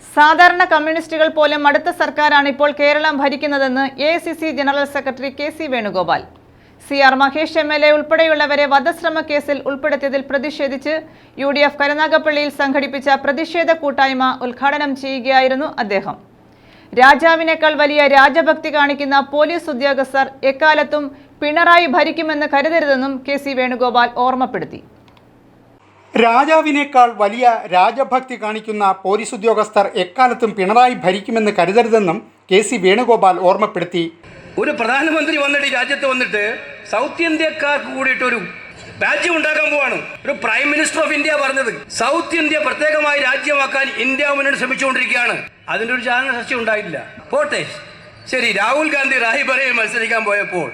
സാധാരണ കമ്മ്യൂണിസ്റ്റുകൾ പോലും അടുത്ത സർക്കാരാണ് ഇപ്പോൾ കേരളം ഭരിക്കുന്നതെന്ന് AICC general secretary K C. Venugopal. C R. Mahesh MLA ഉൾപ്പെടെയുള്ളവരെ വധശ്രമ കേസിൽ ഉൾപ്പെടുത്തിയതിൽ പ്രതിഷേധിച്ച് UDF കരുനാഗപ്പള്ളിയിൽ സംഘടിപ്പിച്ച പ്രതിഷേധ കൂട്ടായ്മ ഉദ്ഘാടനം ചെയ്യുകയായിരുന്നു അദ്ദേഹം. രാജാവിനേക്കാൾ വലിയ രാജഭക്തി കാണിക്കുന്ന പോലീസ് ഉദ്യോഗസ്ഥർ എക്കാലത്തും പിണറായി ഭരിക്കുമെന്ന് കരുതരുതെന്നും കെ.സി. വേണുഗോപാൽ ഓർമ്മപ്പെടുത്തി. രാജാവിനേക്കാൾ വലിയ രാജഭക്തി കാണിക്കുന്ന പോലീസ് ഉദ്യോഗസ്ഥർ എക്കാലത്തും പിണറായി ഭരിക്കുമെന്ന് കരുതരുതെന്നും കെ.സി. വേണുഗോപാൽ ഓർമ്മപ്പെടുത്തി. ഒരു പ്രധാനമന്ത്രി വന്നിട്ട് ഈ രാജ്യത്ത് വന്നിട്ട് സൗത്ത് ഇന്ത്യക്കാർക്ക് കൂടിയിട്ട് ഒരു രാജ്യം ഉണ്ടാക്കാൻ പോവാണ്. ഒരു പ്രൈം മിനിസ്റ്റർ ഓഫ് ഇന്ത്യ പറഞ്ഞത് സൗത്ത് ഇന്ത്യ പ്രത്യേകമായി രാജ്യമാക്കാൻ ഇന്ത്യ മുന്നണി ശ്രമിച്ചുകൊണ്ടിരിക്കുകയാണ്. അതിൻ്റെ ഒരു ചാനൽ ചർച്ച ഉണ്ടായിട്ടില്ല. പോട്ടെ, ശരി. രാഹുൽ ഗാന്ധി റായ്ബറയിൽ മത്സരിക്കാൻ പോയപ്പോൾ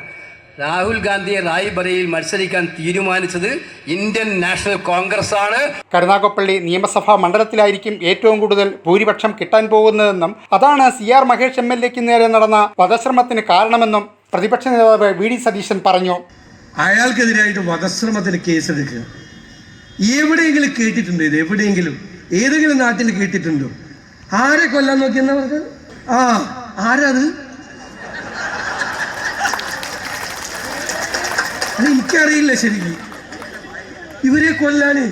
രാഹുൽ ഗാന്ധിയെ റായ്ബറയിൽ മത്സരിക്കാൻ തീരുമാനിച്ചത് ഇന്ത്യൻ നാഷണൽ കോൺഗ്രസ് ആണ്. കരുനാഗപ്പള്ളി നിയമസഭാ മണ്ഡലത്തിലായിരിക്കും ഏറ്റവും കൂടുതൽ ഭൂരിപക്ഷം കിട്ടാൻ പോകുന്നതെന്നും അതാണ് സി.ആർ. മഹേഷ് എം.എൽ.എക്ക് നേരെ നടന്ന വധശ്രമത്തിന് കാരണമെന്നും പ്രതിപക്ഷ നേതാവ് വി.ഡി. സതീശൻ പറഞ്ഞു. അയാൾക്കെതിരായിട്ട് വധശ്രമത്തിന് കേസെടുക്കുക എവിടെയെങ്കിലും കേട്ടിട്ടുണ്ടോ? ഇത് എവിടെയെങ്കിലും ഏതെങ്കിലും നാട്ടിൽ കേട്ടിട്ടുണ്ടോ? ആരെ കൊല്ലാൻ നോക്കിയെന്നാ പറഞ്ഞത്? ആരത്? എനിക്കറിയില്ല ശരിക്കും. ഇവരെ കൊല്ലാന്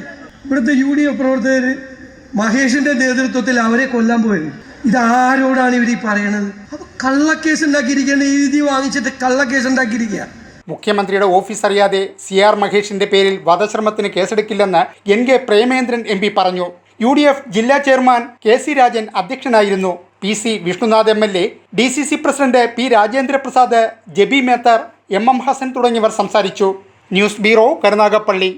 ഇവിടുത്തെ UDF പ്രവർത്തകർ മഹേഷിന്റെ നേതൃത്വത്തിൽ അവരെ കൊല്ലാൻ പോയത്. ഇതാരോടാണ് ഇവർ ഈ പറയണത്? അപ്പൊ കള്ളക്കേസ് ഉണ്ടാക്കിയിരിക്കുകയാണ്. എഴുതി വാങ്ങിച്ചിട്ട് കള്ളക്കേസ് ഉണ്ടാക്കിയിരിക്കുക. മുഖ്യമന്ത്രിയുടെ ഓഫീസ് അറിയാതെ സി.ആർ. മഹേഷിന്റെ പേരിൽ വധശ്രമത്തിന് കേസെടുക്കില്ലെന്ന് N.K. പ്രേമേന്ദ്രൻ MP പറഞ്ഞു. UDF ജില്ലാ ചെയർമാൻ K.C. രാജൻ അധ്യക്ഷനായിരുന്നു. P.C. Vishnunath M.L.A, DCC president P. Rajendraprasad, Jebi Mather, M.M. Hassan തുടങ്ങിയവർ സംസാരിച്ചു. News bureau, Karunagappally.